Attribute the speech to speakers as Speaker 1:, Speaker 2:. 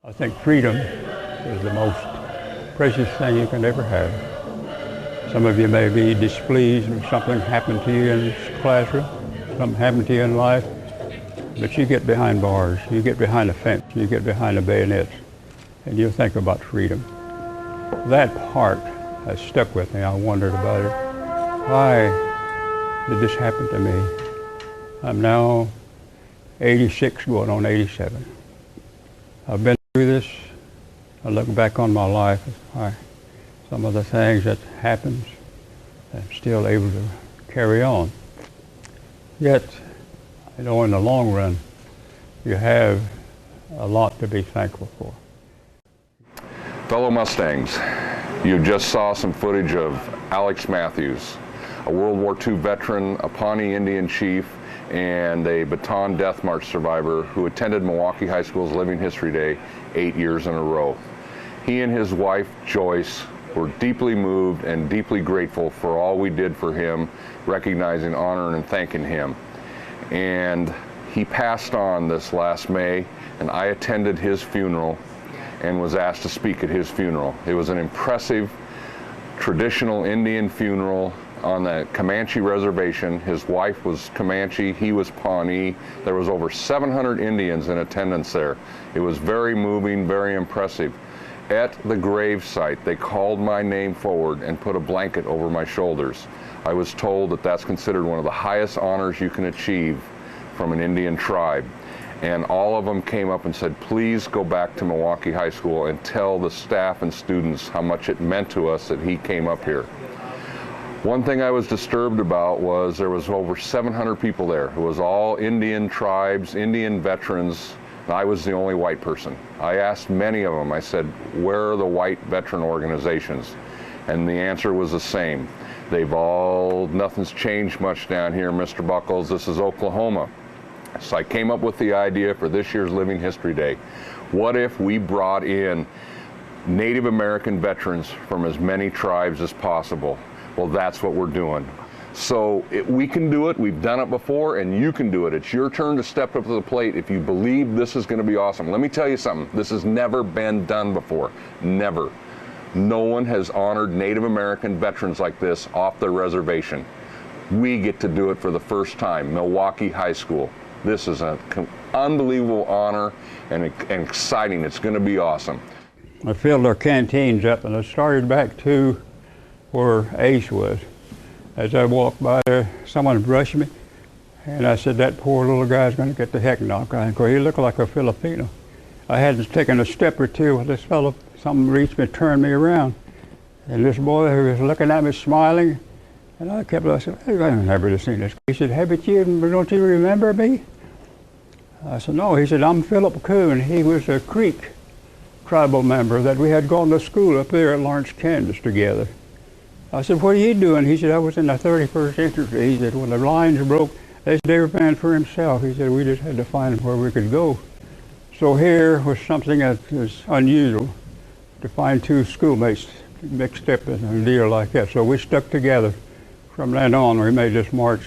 Speaker 1: I think freedom is the most precious thing you can ever have. Some of you may be displeased when something happened to you in this classroom, something happened to you in life, but you get behind bars, you get behind a fence, you get behind a bayonet, and you think about freedom. That part has stuck with me. I wondered about it. Why did this happen to me? I'm now 86 going on 87. I've been through this. I look back on my life, some of the things that happened, I'm still able to carry on. Yet, you know, in the long run, you have a lot to be thankful for.
Speaker 2: Fellow Mustangs, you just saw some footage of Alex Mathews, a World War II veteran, a Pawnee Indian chief, and a Bataan Death March survivor who attended Milwaukee High School's Living History Day 8 years in a row. He and his wife, Joyce, were deeply moved and deeply grateful for all we did for him, recognizing, honoring, and thanking him. And he passed on this last May, and I attended his funeral and was asked to speak at his funeral. It was an impressive, traditional Indian funeral on the Comanche reservation. His wife was Comanche, he was Pawnee. There was over 700 Indians in attendance there. It was very moving, very impressive. At the grave site, they called my name forward and put a blanket over my shoulders. I was told that that's considered one of the highest honors you can achieve from an Indian tribe. And all of them came up and said, please go back to Milwaukee High School and tell the staff and students how much it meant to us that he came up here. One thing I was disturbed about was there was over 700 people there. It was all Indian tribes, Indian veterans, and I was the only white person. I asked many of them, I said, where are the white veteran organizations? And the answer was the same. Nothing's changed much down here, Mr. Buckles. This is Oklahoma. So I came up with the idea for this year's Living History Day. What if we brought in Native American veterans from as many tribes as possible? Well, that's what we're doing. So we can do it, we've done it before, and you can do it. It's your turn to step up to the plate if you believe this is gonna be awesome. Let me tell you something, this has never been done before, never. No one has honored Native American veterans like this off their reservation. We get to do it for the first time, Milwaukee High School. This is an unbelievable honor and exciting, it's gonna be awesome.
Speaker 1: I filled our canteens up and I started back to where Ace was. As I walked by there, someone brushed me, and I said, that poor little guy's going to get the heck knocked out. He looked like a Filipino. I hadn't taken a step or two when this fellow, something reached me, turned me around. And this boy who was looking at me, smiling, and I said, hey, I've never seen this. He said, hey, but don't you remember me? I said, no. He said, I'm Philip Coon. He was a Creek tribal member that we had gone to school up there at Lawrence, Kansas together. I said, what are you doing? He said, I was in the 31st Infantry. He said, when the lines broke, they said every man for himself. He said, we just had to find where we could go. So here was something that was unusual, to find two schoolmates mixed up in a deal like that. So we stuck together. From then on, we made this march